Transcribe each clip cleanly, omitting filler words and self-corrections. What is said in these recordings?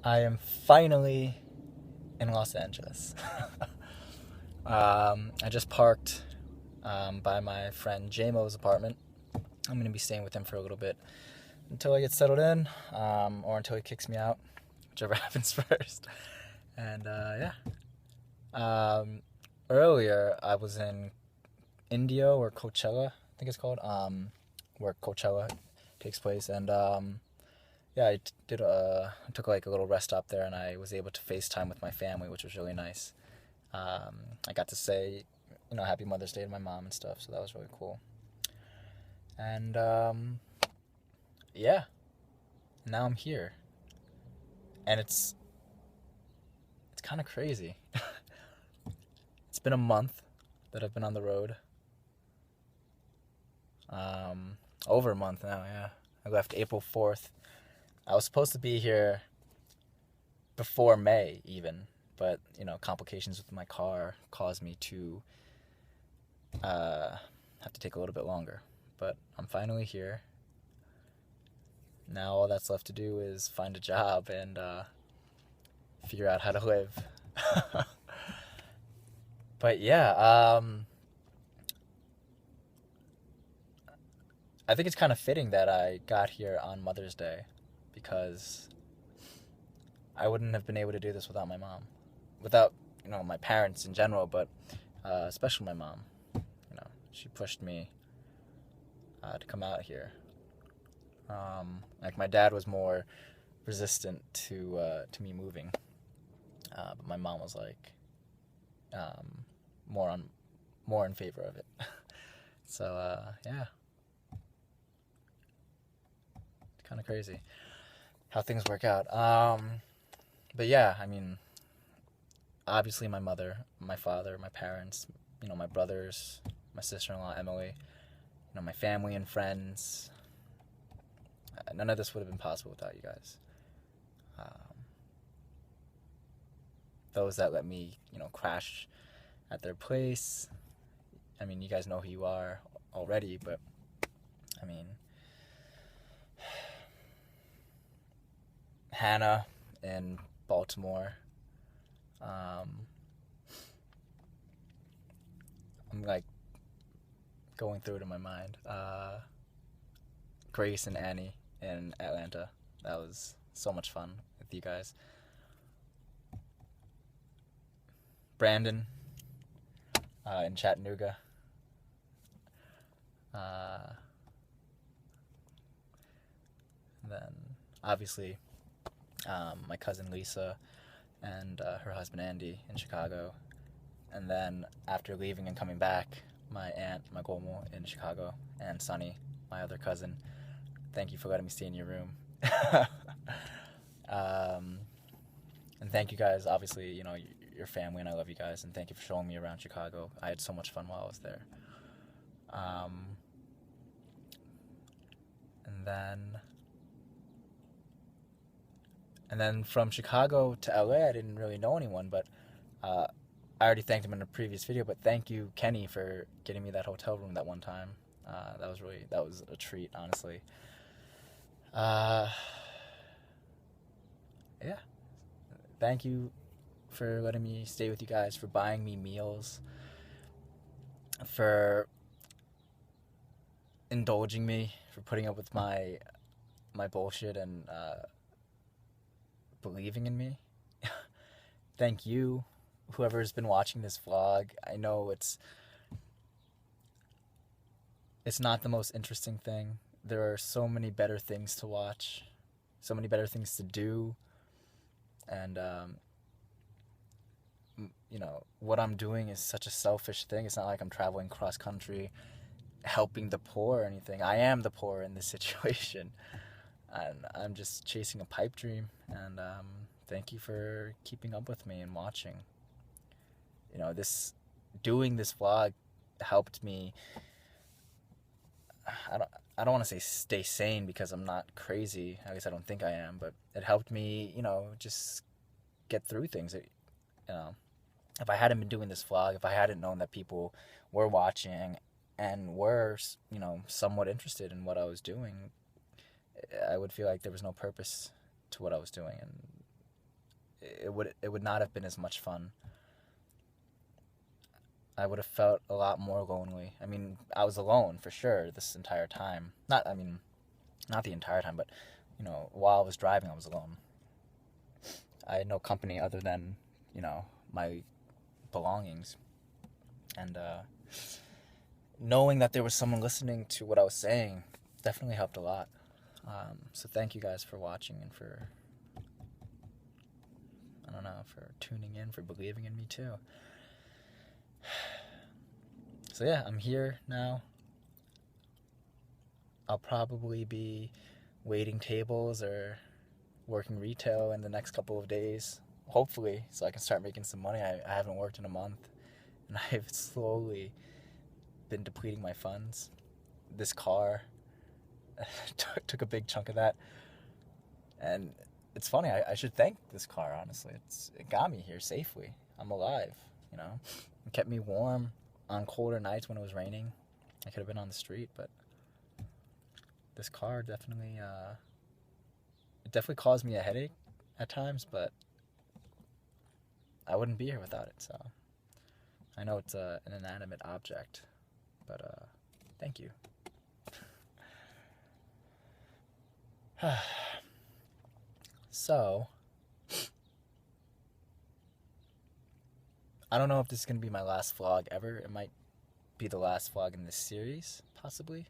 I am finally in Los Angeles. I just parked by my friend JMo's apartment. I'm going to be staying with him for a little bit until I get settled in, or until he kicks me out, whichever happens first. And yeah. Um, Earlier, I was in Indio or Coachella, I think it's called, where Coachella takes place. And yeah, I took like a little rest stop there, and I was able to FaceTime with my family, which was really nice. I got to say, Happy Mother's Day to my mom and stuff, so that was really cool. And yeah, now I'm here, and it's kind of crazy. It's been a month that I've been on the road. Over a month now. Yeah, I left April 4th. I was supposed to be here before May even, but complications with my car caused me to uh, have to take a little bit longer. But I'm finally here. Now all that's left to do is find a job and figure out how to live. But yeah, I think it's kind of fitting that I got here on Mother's Day because I wouldn't have been able to do this without my mom, without my parents in general, but especially my mom. She pushed me to come out here. Like my dad was more resistant to me moving, but my mom was like um, more on more in favor of it. So yeah, it's kind of crazy how things work out. But yeah, I mean, obviously my mother, my father, my parents, my brothers, my sister-in-law Emily, my family and friends. None of this would have been possible without you guys. Um, those that let me, crash at their place. I mean, you guys know who you are already, but I mean, Hannah in Baltimore. Um, I'm like going through it in my mind. Grace and Annie in Atlanta. That was so much fun with you guys. Brandon in Chattanooga. Uh, then obviously my cousin Lisa and her husband Andy in Chicago. And then after leaving and coming back, my aunt Magomo in Chicago and Sunny, my other cousin. Thank you for letting me stay in your room. um, and thank you guys, obviously, your family, and I love you guys. And thank you for showing me around Chicago. I had so much fun while I was there. Um, and then from Chicago to LA, I didn't really know anyone, but uh, I already thanked him in a previous video. But thank you, Kenny, for getting me that hotel room that one time. That was a treat, honestly. Uh, yeah, thank you for letting me stay with you guys, for buying me meals, for indulging me, for putting up with my bullshit and believing in me. Thank you, whoever's been watching this vlog. I know it's not the most interesting thing. There are so many better things to watch, so many better things to do, and what I'm doing is such a selfish thing. It's not like I'm traveling cross country helping the poor or anything. I am the poor in this situation, and I'm just chasing a pipe dream. And thank you for keeping up with me and watching. This doing this vlog helped me. I don't. I don't want to say stay sane because I'm not crazy. At least I don't think I am. But it helped me, just get through things. You know, if I hadn't been doing this vlog, if I hadn't known that people were watching and were, somewhat interested in what I was doing, I would feel like there was no purpose to what I was doing. And it would not have been as much fun. I would have felt a lot more lonely. I mean, I was alone for sure this entire time. Not the entire time, but while I was driving, I was alone. I had no company other than my belongings, and knowing that there was someone listening to what I was saying definitely helped a lot. So thank you guys for watching and for, I don't know, for tuning in, for believing in me too. So yeah, I'm here now. I'll probably be waiting tables or working retail in the next couple of days, hopefully, so I can start making some money. I haven't worked in a month, and I've slowly been depleting my funds. This car took a big chunk of that, and it's funny. I should thank this car, honestly. It got me here safely. I'm alive. It kept me warm on colder nights when it was raining. I could have been on the street, but this car definitely caused me a headache at times, but I wouldn't be here without it. So I know it's an inanimate object, but thank you. So I don't know if this is going to be my last vlog ever. It might be the last vlog in this series, possibly,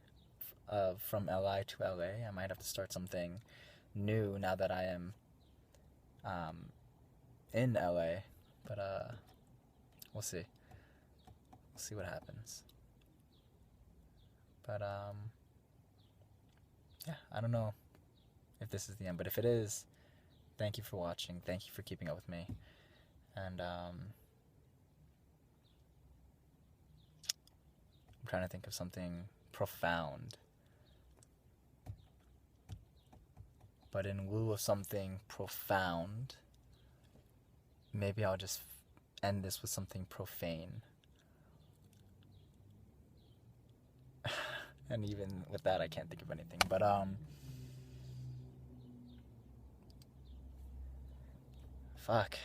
from LI to LA. I might have to start something new now that I am in LA, but we'll see. We'll see what happens. But yeah, I don't know if this is the end, but if it is, thank you for watching. Thank you for keeping up with me. And I'm trying to think of something profound. But in lieu of something profound, maybe I'll just end this with something profane. And even with that, I can't think of anything. But fuck.